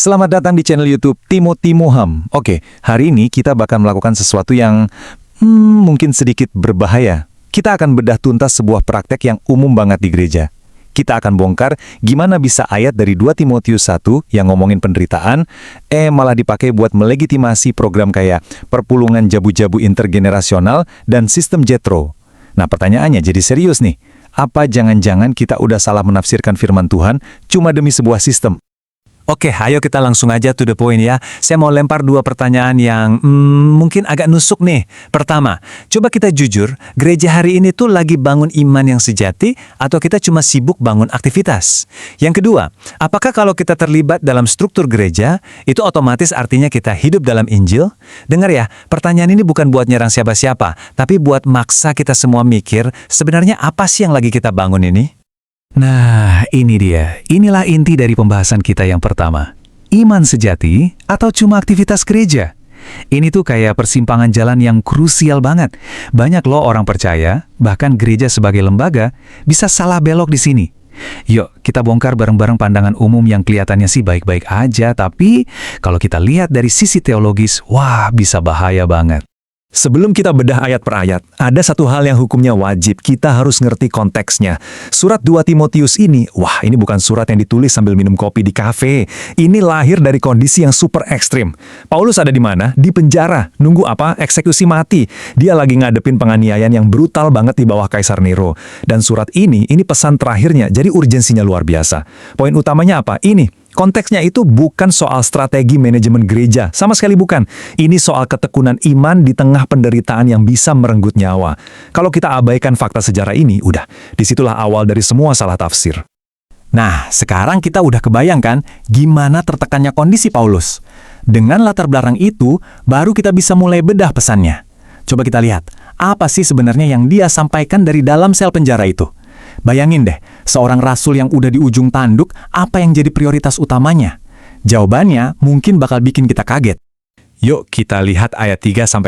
Selamat datang di channel YouTube Timothy Moham. Oke, hari ini kita bakal melakukan sesuatu yang mungkin sedikit berbahaya. Kita akan bedah tuntas sebuah praktek yang umum banget di gereja. Kita akan bongkar gimana bisa ayat dari 2 Timotius 1 yang ngomongin penderitaan, malah dipakai buat melegitimasi program kayak perpulungan jabu-jabu intergenerasional dan sistem Jethro. Nah, pertanyaannya jadi serius nih. Apa jangan-jangan kita udah salah menafsirkan firman Tuhan cuma demi sebuah sistem? Oke, ayo kita langsung aja to the point ya. Saya mau lempar 2 pertanyaan yang mungkin agak nusuk nih. Pertama, coba kita jujur, gereja hari ini tuh lagi bangun iman yang sejati atau kita cuma sibuk bangun aktivitas? Yang kedua, apakah kalau kita terlibat dalam struktur gereja, itu otomatis artinya kita hidup dalam Injil? Dengar ya, pertanyaan ini bukan buat nyerang siapa-siapa, tapi buat maksa kita semua mikir, sebenarnya apa sih yang lagi kita bangun ini? Nah, ini dia. Inilah inti dari pembahasan kita yang pertama. Iman sejati atau cuma aktivitas gereja? Ini tuh kayak persimpangan jalan yang krusial banget. Banyak loh orang percaya, bahkan gereja sebagai lembaga, bisa salah belok di sini. Yuk, kita bongkar bareng-bareng pandangan umum yang kelihatannya sih baik-baik aja, tapi kalau kita lihat dari sisi teologis, wah bisa bahaya banget. Sebelum kita bedah ayat per ayat, ada satu hal yang hukumnya wajib, kita harus ngerti konteksnya. Surat 2 Timotius ini, wah ini bukan surat yang ditulis sambil minum kopi di kafe. Ini lahir dari kondisi yang super ekstrim. Paulus ada di mana? Di penjara. Nunggu apa? Eksekusi mati. Dia lagi ngadepin penganiayaan yang brutal banget di bawah Kaisar Nero. Dan surat ini pesan terakhirnya, jadi urgensinya luar biasa. Poin utamanya apa? Ini. Konteksnya itu bukan soal strategi manajemen gereja, sama sekali bukan. Ini soal ketekunan iman di tengah penderitaan yang bisa merenggut nyawa. Kalau kita abaikan fakta sejarah ini, udah, disitulah awal dari semua salah tafsir. Nah, sekarang kita udah kebayangkan gimana tertekannya kondisi Paulus. Dengan latar belakang itu, baru kita bisa mulai bedah pesannya. Coba kita lihat, apa sih sebenarnya yang dia sampaikan dari dalam sel penjara itu? Bayangin deh, seorang rasul yang udah di ujung tanduk, apa yang jadi prioritas utamanya? Jawabannya mungkin bakal bikin kita kaget. Yuk kita lihat ayat 3-5.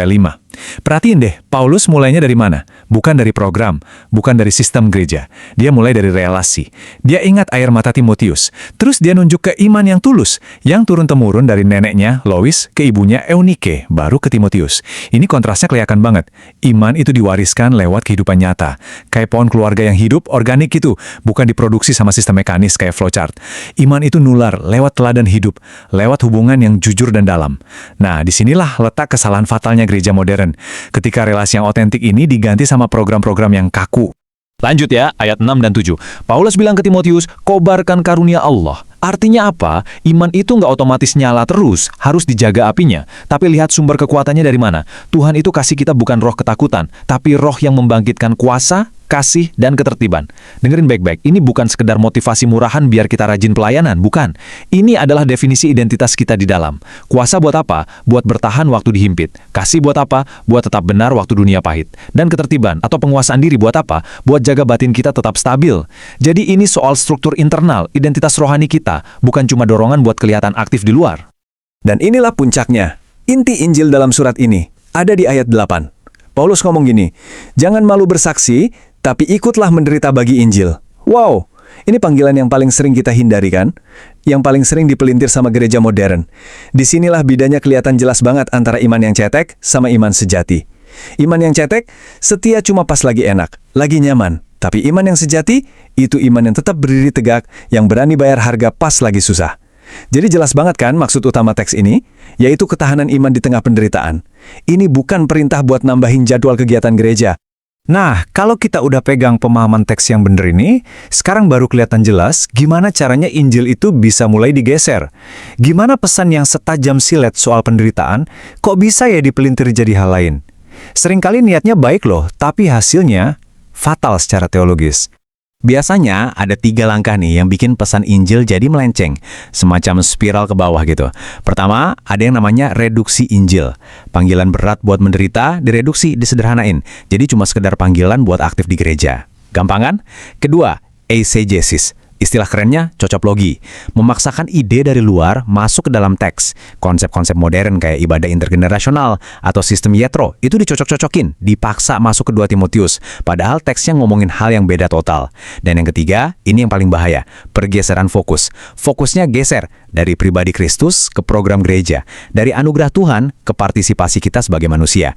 Perhatiin deh, Paulus mulainya dari mana? Bukan dari program, bukan dari sistem gereja. Dia mulai dari relasi. Dia ingat air mata Timotius. Terus dia nunjuk ke iman yang tulus, yang turun-temurun dari neneknya, Lois, ke ibunya Eunike, baru ke Timotius. Ini kontrasnya kelihatan banget. Iman itu diwariskan lewat kehidupan nyata. Kayak pohon keluarga yang hidup, organik itu, bukan diproduksi sama sistem mekanis kayak flowchart. Iman itu nular lewat teladan hidup, lewat hubungan yang jujur dan dalam. Nah, disinilah letak kesalahan fatalnya gereja modern. Ketika relasi yang otentik ini diganti sama program-program yang kaku. Lanjut ya, ayat 6 dan 7. Paulus bilang ke Timotius, kobarkan karunia Allah. Artinya apa? Iman itu nggak otomatis nyala terus, harus dijaga apinya. Tapi lihat sumber kekuatannya dari mana. Tuhan itu kasih kita bukan roh ketakutan, tapi roh yang membangkitkan kuasa, kasih, dan ketertiban. Dengerin baik-baik, ini bukan sekedar motivasi murahan biar kita rajin pelayanan, bukan. Ini adalah definisi identitas kita di dalam. Kuasa buat apa? Buat bertahan waktu dihimpit. Kasih buat apa? Buat tetap benar waktu dunia pahit. Dan ketertiban atau penguasaan diri buat apa? Buat jaga batin kita tetap stabil. Jadi ini soal struktur internal, identitas rohani kita, bukan cuma dorongan buat kelihatan aktif di luar. Dan inilah puncaknya. Inti Injil dalam surat ini ada di ayat 8. Paulus ngomong gini, jangan malu bersaksi, tapi ikutlah menderita bagi Injil. Wow, ini panggilan yang paling sering kita hindari kan? Yang paling sering dipelintir sama gereja modern. Disinilah bedanya kelihatan jelas banget antara iman yang cetek sama iman sejati. Iman yang cetek, setia cuma pas lagi enak, lagi nyaman. Tapi iman yang sejati, itu iman yang tetap berdiri tegak, yang berani bayar harga pas lagi susah. Jadi jelas banget kan maksud utama teks ini? Yaitu ketahanan iman di tengah penderitaan. Ini bukan perintah buat nambahin jadwal kegiatan gereja. Nah, kalau kita udah pegang pemahaman teks yang bener ini, sekarang baru kelihatan jelas gimana caranya Injil itu bisa mulai digeser. Gimana pesan yang setajam silet soal penderitaan, kok bisa ya dipelintir jadi hal lain? Seringkali niatnya baik loh, tapi hasilnya fatal secara teologis. Biasanya ada 3 langkah nih yang bikin pesan Injil jadi melenceng, semacam spiral ke bawah gitu. Pertama, ada yang namanya reduksi Injil. Panggilan berat buat menderita direduksi, disederhanain. Jadi cuma sekedar panggilan buat aktif di gereja. Gampang kan? Kedua, eisegesis. Istilah kerennya cocoplogi, memaksakan ide dari luar masuk ke dalam teks. Konsep-konsep modern kayak ibadah intergenerasional atau sistem Yetro itu dicocok-cocokin, dipaksa masuk ke 2 Timotius, padahal teksnya ngomongin hal yang beda total. Dan yang ketiga, ini yang paling bahaya, pergeseran fokus. Fokusnya geser dari pribadi Kristus ke program gereja, dari anugerah Tuhan ke partisipasi kita sebagai manusia.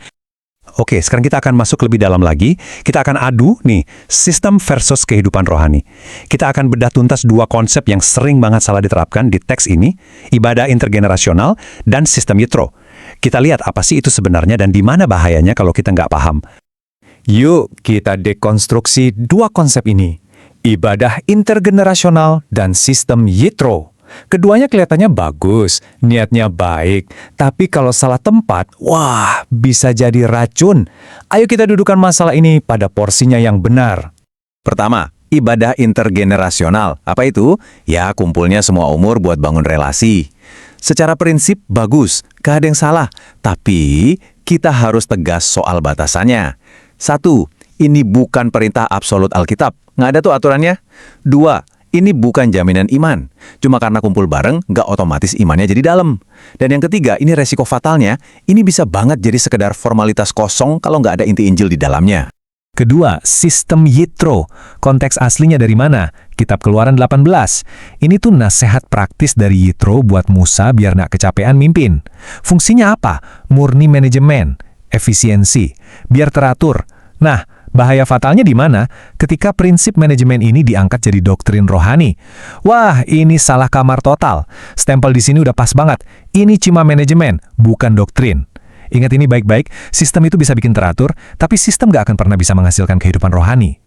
Oke, sekarang kita akan masuk lebih dalam lagi. Kita akan adu nih, sistem versus kehidupan rohani. Kita akan bedah tuntas 2 konsep yang sering banget salah diterapkan di teks ini, ibadah intergenerasional dan sistem Yitro. Kita lihat apa sih itu sebenarnya dan di mana bahayanya kalau kita nggak paham. Yuk, kita dekonstruksi 2 konsep ini, ibadah intergenerasional dan sistem Yitro. Keduanya kelihatannya bagus, niatnya baik, tapi kalau salah tempat, wah, bisa jadi racun. Ayo kita dudukan masalah ini pada porsinya yang benar. Pertama, ibadah intergenerasional. Apa itu? Ya, kumpulnya semua umur buat bangun relasi. Secara prinsip bagus, gak ada yang salah. Tapi, kita harus tegas soal batasannya. 1. Ini bukan perintah absolut Alkitab. Nggak ada tuh aturannya. 2. Ini bukan jaminan iman. Cuma karena kumpul bareng, nggak otomatis imannya jadi dalam. Dan yang ketiga, ini resiko fatalnya, ini bisa banget jadi sekedar formalitas kosong kalau nggak ada inti Injil di dalamnya. Kedua, sistem Yitro. Konteks aslinya dari mana? Kitab Keluaran 18. Ini tuh nasihat praktis dari Yitro buat Musa biar nggak kecapean mimpin. Fungsinya apa? Murni manajemen, efisiensi, biar teratur. Nah, bahaya fatalnya di mana? Ketika prinsip manajemen ini diangkat jadi doktrin rohani. Wah, ini salah kamar total. Stempel di sini udah pas banget. Ini cuma manajemen, bukan doktrin. Ingat ini baik-baik, sistem itu bisa bikin teratur, tapi sistem gak akan pernah bisa menghasilkan kehidupan rohani.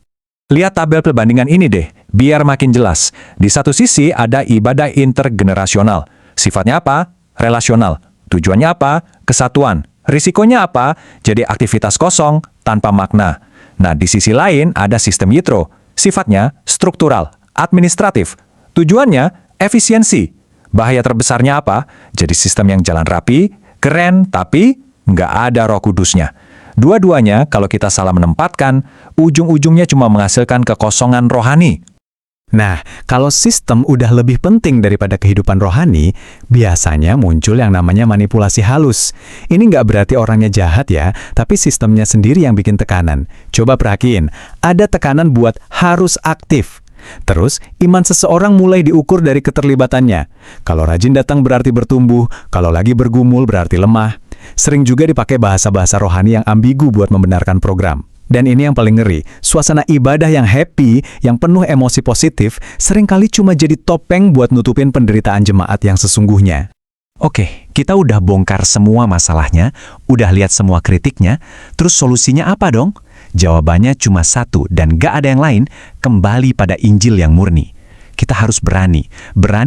Lihat tabel perbandingan ini deh, biar makin jelas. Di satu sisi ada ibadah intergenerasional. Sifatnya apa? Relasional. Tujuannya apa? Kesatuan. Risikonya apa? Jadi aktivitas kosong, tanpa makna. Nah, di sisi lain ada sistem Yitro. Sifatnya struktural, administratif. Tujuannya efisiensi. Bahaya terbesarnya apa? Jadi sistem yang jalan rapi, keren, tapi nggak ada Roh Kudusnya. Dua-duanya, kalau kita salah menempatkan, ujung-ujungnya cuma menghasilkan kekosongan rohani. Nah, kalau sistem udah lebih penting daripada kehidupan rohani, biasanya muncul yang namanya manipulasi halus. Ini nggak berarti orangnya jahat ya, tapi sistemnya sendiri yang bikin tekanan. Coba perhatiin, ada tekanan buat harus aktif. Terus, iman seseorang mulai diukur dari keterlibatannya. Kalau rajin datang berarti bertumbuh, kalau lagi bergumul berarti lemah. Sering juga dipakai bahasa-bahasa rohani yang ambigu buat membenarkan program. Dan ini yang paling ngeri, suasana ibadah yang happy, yang penuh emosi positif, seringkali cuma jadi topeng buat nutupin penderitaan jemaat yang sesungguhnya. Oke, kita udah bongkar semua masalahnya, udah lihat semua kritiknya, terus solusinya apa dong? Jawabannya cuma satu dan gak ada yang lain, kembali pada Injil yang murni. Kita harus berani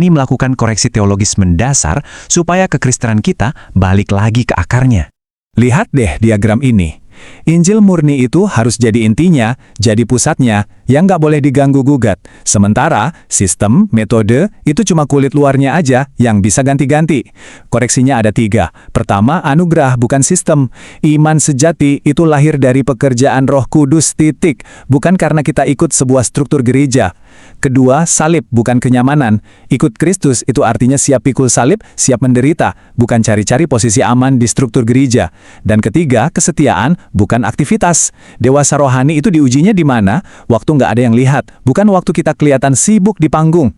melakukan koreksi teologis mendasar supaya kekristenan kita balik lagi ke akarnya. Lihat deh diagram ini. Injil murni itu harus jadi intinya, jadi pusatnya, yang nggak boleh diganggu-gugat. Sementara, sistem, metode, itu cuma kulit luarnya aja yang bisa ganti-ganti. Koreksinya ada 3. Pertama, anugerah bukan sistem. Iman sejati itu lahir dari pekerjaan Roh Kudus, titik. Bukan karena kita ikut sebuah struktur gereja. Kedua, salib bukan kenyamanan. Ikut Kristus itu artinya siap pikul salib, siap menderita, bukan cari-cari posisi aman di struktur gereja. Dan ketiga, kesetiaan bukan aktivitas. Dewasa rohani itu diujinya di mana? Waktu nggak ada yang lihat, bukan waktu kita kelihatan sibuk di panggung.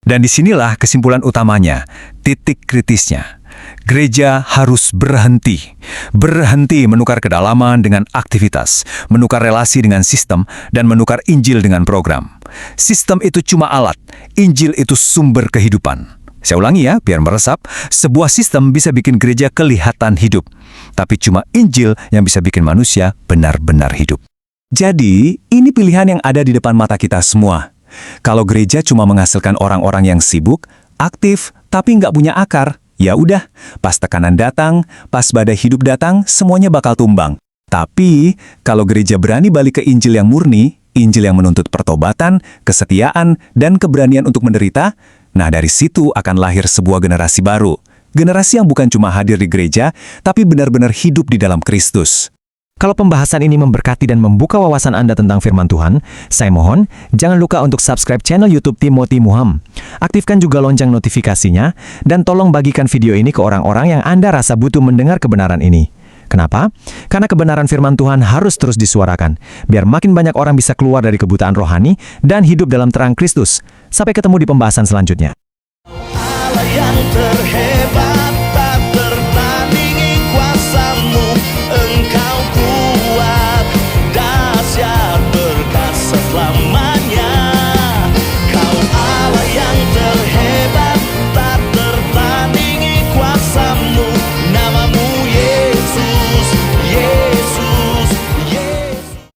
Dan disinilah kesimpulan utamanya, titik kritisnya. Gereja harus berhenti menukar kedalaman dengan aktivitas, menukar relasi dengan sistem, dan menukar Injil dengan program. Sistem itu cuma alat, Injil itu sumber kehidupan. Saya ulangi ya, biar meresap, sebuah sistem bisa bikin gereja kelihatan hidup, tapi cuma Injil yang bisa bikin manusia benar-benar hidup. Jadi, ini pilihan yang ada di depan mata kita semua. Kalau gereja cuma menghasilkan orang-orang yang sibuk, aktif, tapi nggak punya akar, ya udah, pas tekanan datang, pas badai hidup datang, semuanya bakal tumbang. Tapi, kalau gereja berani balik ke Injil yang murni, Injil yang menuntut pertobatan, kesetiaan, dan keberanian untuk menderita, nah dari situ akan lahir sebuah generasi baru. Generasi yang bukan cuma hadir di gereja, tapi benar-benar hidup di dalam Kristus. Kalau pembahasan ini memberkati dan membuka wawasan Anda tentang firman Tuhan, saya mohon jangan lupa untuk subscribe channel YouTube Timothy Muham. Aktifkan juga lonceng notifikasinya, dan tolong bagikan video ini ke orang-orang yang Anda rasa butuh mendengar kebenaran ini. Kenapa? Karena kebenaran firman Tuhan harus terus disuarakan, biar makin banyak orang bisa keluar dari kebutaan rohani dan hidup dalam terang Kristus. Sampai ketemu di pembahasan selanjutnya. Allah yang terhebat.